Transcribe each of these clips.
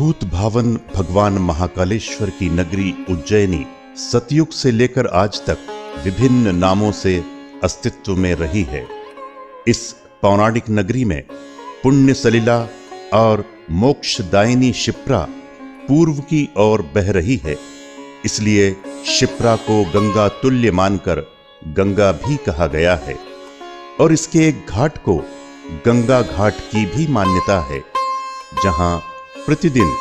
भूत भावन भगवान महाकालेश्वर की नगरी उज्जैनी सतयुग से लेकर आज तक विभिन्न नामों से अस्तित्व में रही है। इस पौराणिक नगरी में पुण्य सलिला और मोक्षदायिनी शिप्रा पूर्व की ओर बह रही है, इसलिए शिप्रा को गंगा तुल्य मानकर गंगा भी कहा गया है और इसके एक घाट को गंगा घाट की भी मान्यता है, जहां प्रतिदिन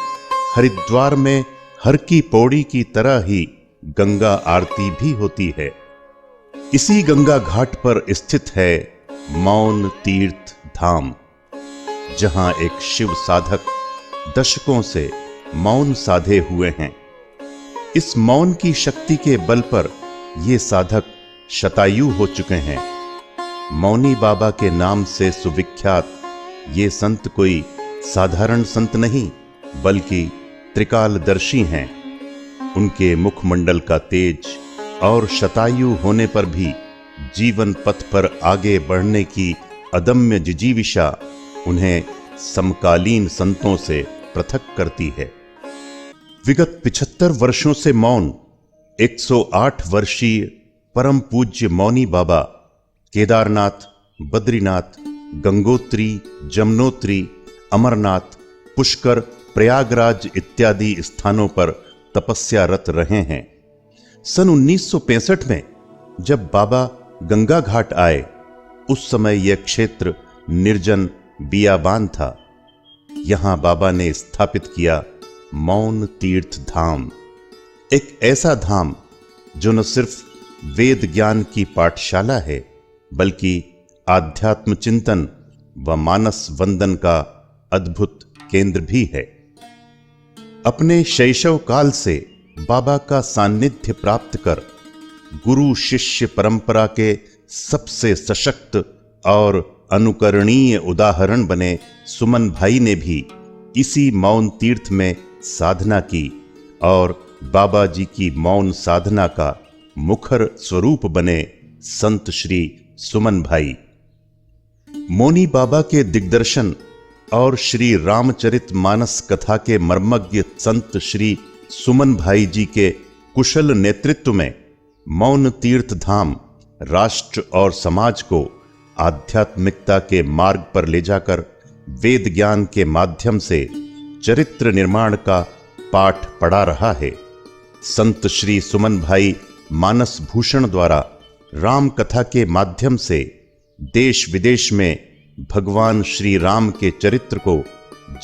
हरिद्वार में हर की पौड़ी की तरह ही गंगा आरती भी होती है। इसी गंगा घाट पर स्थित है मौन तीर्थ धाम, जहां एक शिव साधक दशकों से मौन साधे हुए हैं। इस मौन की शक्ति के बल पर ये साधक शतायु हो चुके हैं। मौनी बाबा के नाम से सुविख्यात ये संत कोई साधारण संत नहीं बल्कि त्रिकालदर्शी हैं। उनके मुखमंडल का तेज और शतायु होने पर भी जीवन पथ पर आगे बढ़ने की अदम्य जिजीविषा उन्हें समकालीन संतों से पृथक करती है। विगत 75 वर्षों से मौन 108 वर्षीय परम पूज्य मौनी बाबा केदारनाथ, बद्रीनाथ, गंगोत्री, जमुनोत्री, अमरनाथ, पुष्कर, प्रयागराज इत्यादि स्थानों पर तपस्यारत रहे हैं। सन 1965 में जब बाबा गंगा घाट आए, उस समय यह क्षेत्र निर्जन बियाबान था। यहां बाबा ने स्थापित किया मौन तीर्थ धाम, एक ऐसा धाम जो न सिर्फ वेद ज्ञान की पाठशाला है बल्कि आध्यात्म चिंतन व मानस वंदन का अद्भुत केंद्र भी है। अपने शैशव काल से बाबा का सान्निध्य प्राप्त कर गुरु शिष्य परंपरा के सबसे सशक्त और अनुकरणीय उदाहरण बने सुमन भाई ने भी इसी मौन तीर्थ में साधना की और बाबा जी की मौन साधना का मुखर स्वरूप बने संत श्री सुमन भाई। मौनी बाबा के दिग्दर्शन और श्री रामचरित मानस कथा के मर्मज्ञ संत श्री सुमन भाई जी के कुशल नेतृत्व में मौन तीर्थ धाम राष्ट्र और समाज को आध्यात्मिकता के मार्ग पर ले जाकर वेद ज्ञान के माध्यम से चरित्र निर्माण का पाठ पढ़ा रहा है। संत श्री सुमन भाई मानस भूषण द्वारा राम कथा के माध्यम से देश विदेश में भगवान श्री राम के चरित्र को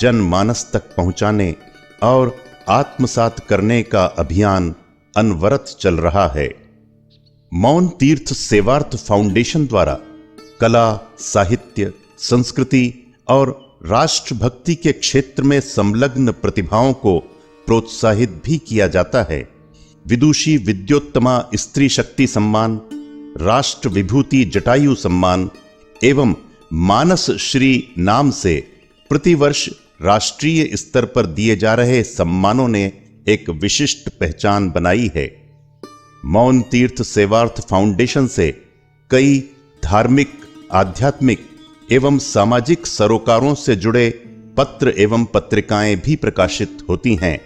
जनमानस तक पहुंचाने और आत्मसात करने का अभियान अनवरत चल रहा है। मौन तीर्थ सेवार्थ फाउंडेशन द्वारा कला, साहित्य, संस्कृति और राष्ट्रभक्ति के क्षेत्र में संलग्न प्रतिभाओं को प्रोत्साहित भी किया जाता है। विदुषी विद्योत्तमा स्त्री शक्ति सम्मान, राष्ट्र विभूति जटायु सम्मान एवं मानस श्री नाम से प्रतिवर्ष राष्ट्रीय स्तर पर दिए जा रहे सम्मानों ने एक विशिष्ट पहचान बनाई है। मौन तीर्थ सेवार्थ फाउंडेशन से कई धार्मिक, आध्यात्मिक एवं सामाजिक सरोकारों से जुड़े पत्र एवं पत्रिकाएं भी प्रकाशित होती हैं,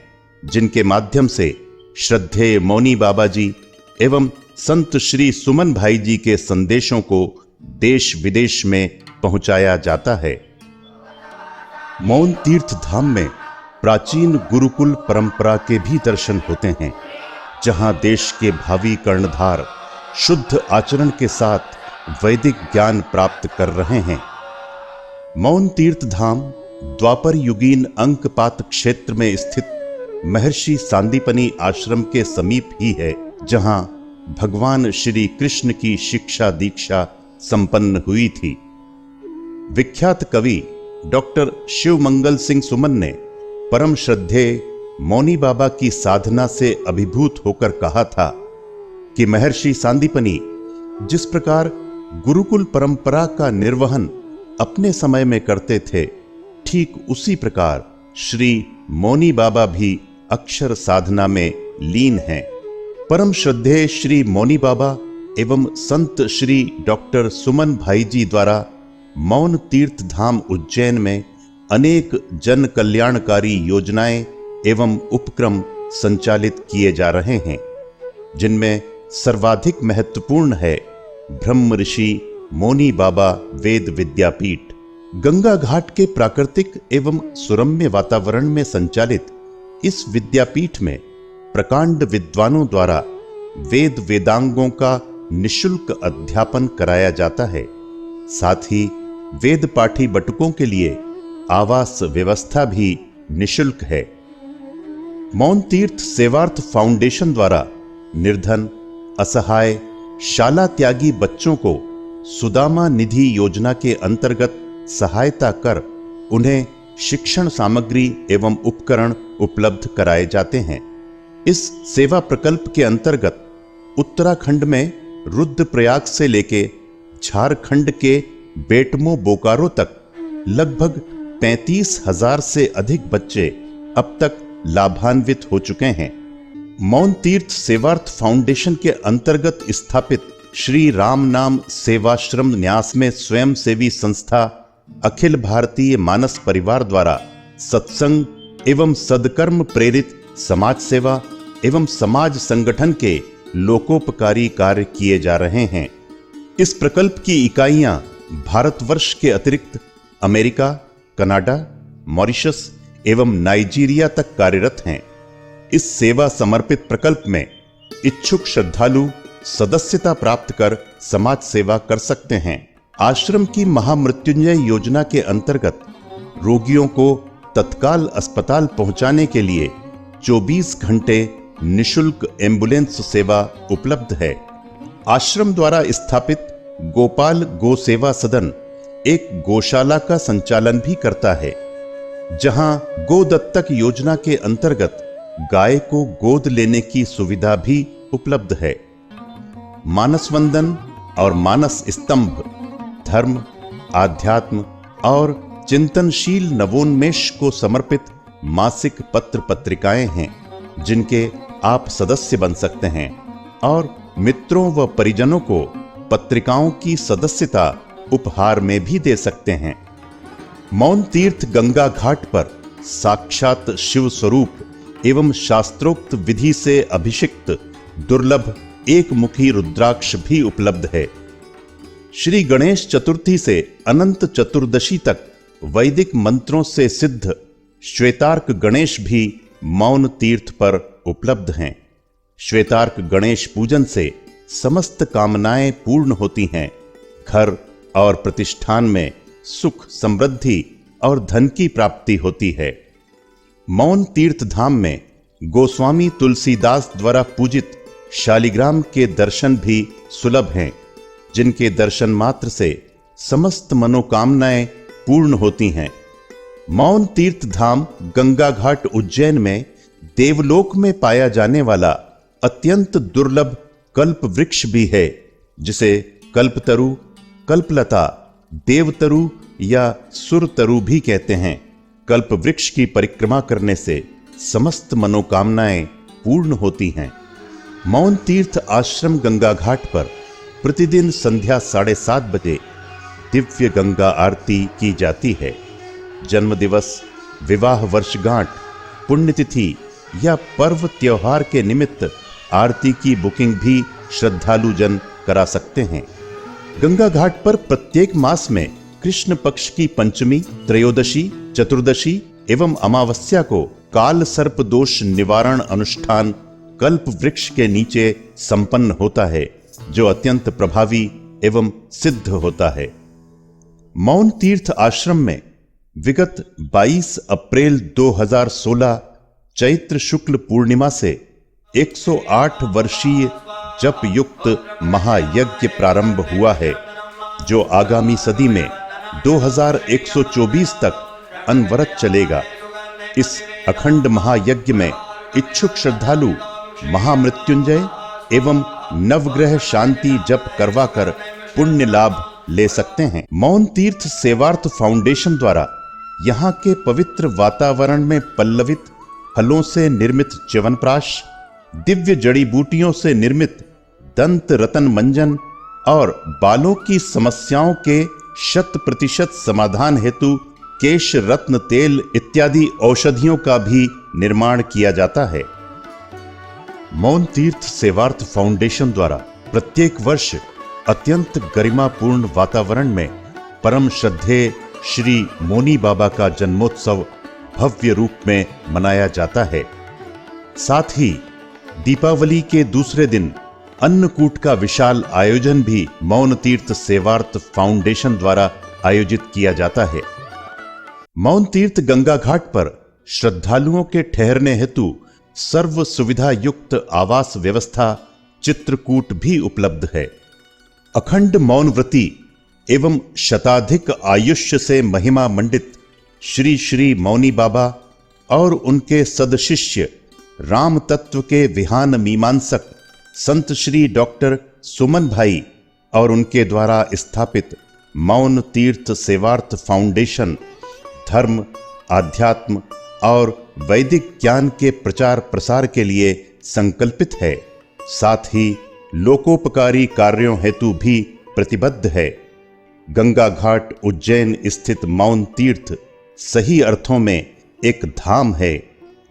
जिनके माध्यम से श्रद्धेय मौनी बाबा जी एवं संत श्री सुमन भाई जी के संदेशों को देश विदेश में पहुंचाया जाता है। मौन तीर्थ धाम में प्राचीन गुरुकुल परंपरा के भी दर्शन होते हैं, जहां देश के भावी कर्णधार शुद्ध आचरण के साथ वैदिक ज्ञान प्राप्त कर रहे हैं। मौन तीर्थ धाम द्वापर युगीन अंकपात क्षेत्र में स्थित महर्षि सांदीपनी आश्रम के समीप ही है, जहां भगवान श्री कृष्ण की शिक्षा दीक्षा संपन्न हुई थी। विख्यात कवि डॉक्टर शिवमंगल सिंह सुमन ने परम श्रद्धेय मौनी बाबा की साधना से अभिभूत होकर कहा था कि महर्षि सांदीपनी जिस प्रकार गुरुकुल परंपरा का निर्वहन अपने समय में करते थे, ठीक उसी प्रकार श्री मौनी बाबा भी अक्षर साधना में लीन हैं। परम श्रद्धेय श्री मौनी बाबा एवं संत श्री डॉक्टर सुमन भाई जी द्वारा मौन तीर्थ धाम उज्जैन में अनेक जन कल्याणकारी योजनाएं एवं उपक्रम संचालित किए जा रहे हैं, जिनमें सर्वाधिक महत्वपूर्ण है ब्रह्म ऋषि मोनी बाबा वेद विद्यापीठ। गंगा घाट के प्राकृतिक एवं सुरम्य वातावरण में संचालित इस विद्यापीठ में प्रकांड विद्वानों द्वारा वेद वेदांगों का निशुल्क अध्यापन कराया जाता है। साथ ही वेद पाठी बटुकों के लिए आवास व्यवस्था भी निशुल्क है। मौन तीर्थ सेवार्थ फाउंडेशन द्वारा निर्धन, असहाय, शाला त्यागी बच्चों को सुदामा निधि योजना के अंतर्गत सहायता कर उन्हें शिक्षण सामग्री एवं उपकरण उपलब्ध कराए जाते हैं। इस सेवा प्रकल्प के अंतर्गत उत्तराखंड में रुद्रप्रयाग से लेके झारखंड के बेटमो बोकारो तक लगभग 35,000 से अधिक बच्चे अब तक लाभान्वित हो चुके हैं। मौन तीर्थ सेवार्थ फाउंडेशन के अंतर्गत स्थापित श्री राम नाम सेवाश्रम न्यास में स्वयंसेवी संस्था अखिल भारतीय मानस परिवार द्वारा सत्संग एवं सदकर्म प्रेरित समाज सेवा एवं समाज संगठन के लोकोपकारी कार्य किए जा रहे हैं। इस प्रकल्प की इकाइयां भारतवर्ष के अतिरिक्त अमेरिका, कनाडा, मॉरिशस एवं नाइजीरिया तक कार्यरत हैं। इस सेवा समर्पित प्रकल्प में इच्छुक श्रद्धालु सदस्यता प्राप्त कर समाज सेवा कर सकते हैं। आश्रम की महामृत्युंजय योजना के अंतर्गत रोगियों को तत्काल अस्पताल पहुंचाने के लिए 24 घंटे निशुल्क एम्बुलेंस सेवा उपलब्ध है। आश्रम द्वारा स्थापित गोपाल गो सेवा सदन एक गौशाला का संचालन भी करता है, जहां गो दत्तक योजना के अंतर्गत गाय को गोद लेने की सुविधा भी उपलब्ध है। मानस वंदन और मानस स्तंभ धर्म, आध्यात्म और चिंतनशील नवोन्मेष को समर्पित मासिक पत्र पत्रिकाएं हैं, जिनके आप सदस्य बन सकते हैं और मित्रों व परिजनों को पत्रिकाओं की सदस्यता उपहार में भी दे सकते हैं। मौन तीर्थ गंगा घाट पर साक्षात शिव स्वरूप एवं शास्त्रोक्त विधि से अभिषिक्त दुर्लभ एक मुखी रुद्राक्ष भी उपलब्ध है। श्री गणेश चतुर्थी से अनंत चतुर्दशी तक वैदिक मंत्रों से सिद्ध श्वेतार्क गणेश भी मौन तीर्थ पर उपलब्ध हैं। श्वेतार्क गणेश पूजन से समस्त कामनाएं पूर्ण होती हैं। घर और प्रतिष्ठान में सुख, समृद्धि और धन की प्राप्ति होती है। मौन तीर्थ धाम में गोस्वामी तुलसीदास द्वारा पूजित शालिग्राम के दर्शन भी सुलभ हैं, जिनके दर्शन मात्र से समस्त मनोकामनाएं पूर्ण होती हैं। मौन तीर्थ धाम गंगा घाट उज्जैन में देवलोक में पाया जाने वाला अत्यंत दुर्लभ कल्प वृक्ष भी है, जिसे कल्पतरु, कल्पलता, देवतरु या सुरतरु भी कहते हैं। कल्प वृक्ष की परिक्रमा करने से समस्त मनोकामनाएं पूर्ण होती हैं। मौन तीर्थ आश्रम गंगा घाट पर प्रतिदिन संध्या 7:30 बजे दिव्य गंगा आरती की जाती है। जन्म दिवस, विवाह वर्षगांठ, पुण्यतिथि या पर्व त्योहार के निमित्त आरती की बुकिंग भी श्रद्धालु जन करा सकते हैं। गंगा घाट पर प्रत्येक मास में कृष्ण पक्ष की पंचमी, त्रयोदशी, चतुर्दशी एवं अमावस्या को काल सर्प दोष निवारण अनुष्ठान कल्प वृक्ष के नीचे संपन्न होता है, जो अत्यंत प्रभावी एवं सिद्ध होता है। मौन तीर्थ आश्रम में विगत 22 अप्रैल 2016 चैत्र शुक्ल पूर्णिमा से 108 वर्षीय जप युक्त महायज्ञ प्रारंभ हुआ है, जो आगामी सदी में 2124 तक अनवरत चलेगा। इस अखंड महायज्ञ में इच्छुक श्रद्धालु महामृत्युंजय एवं नवग्रह शांति जप करवाकर पुण्य लाभ ले सकते हैं। मौन तीर्थ सेवार्थ फाउंडेशन द्वारा यहाँ के पवित्र वातावरण में पल्लवित फलों से निर्मित च्यवनप्राश, दिव्य जड़ी बूटियों से निर्मित दंत रतन मंजन और बालों की समस्याओं के 100% समाधान हेतु केश रत्न तेल इत्यादि औषधियों का भी निर्माण किया जाता है। मौन तीर्थ सेवार्थ फाउंडेशन द्वारा प्रत्येक वर्ष अत्यंत गरिमापूर्ण वातावरण में परम श्रद्धेय श्री मौनी बाबा का जन्मोत्सव भव्य रूप में मनाया जाता है। साथ ही दीपावली के दूसरे दिन अन्नकूट का विशाल आयोजन भी मौन तीर्थ सेवार्थ फाउंडेशन द्वारा आयोजित किया जाता है। मौन तीर्थ गंगा घाट पर श्रद्धालुओं के ठहरने हेतु सर्व सुविधा युक्त आवास व्यवस्था चित्रकूट भी उपलब्ध है। अखंड मौन व्रती एवं शताधिक आयुष्य से महिमा मंडित श्री श्री मौनी बाबा और उनके सदशिष्य राम तत्व के विहान मीमांसक संत श्री डॉक्टर सुमन भाई और उनके द्वारा स्थापित मौन तीर्थ सेवार्थ फाउंडेशन धर्म, आध्यात्म और वैदिक ज्ञान के प्रचार प्रसार के लिए संकल्पित है। साथ ही लोकोपकारी कार्यों हेतु भी प्रतिबद्ध है। गंगा घाट उज्जैन स्थित मौन तीर्थ सही अर्थों में एक धाम है,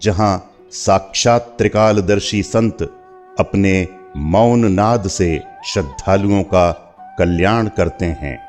जहां साक्षात त्रिकालदर्शी संत अपने मौन नाद से श्रद्धालुओं का कल्याण करते हैं।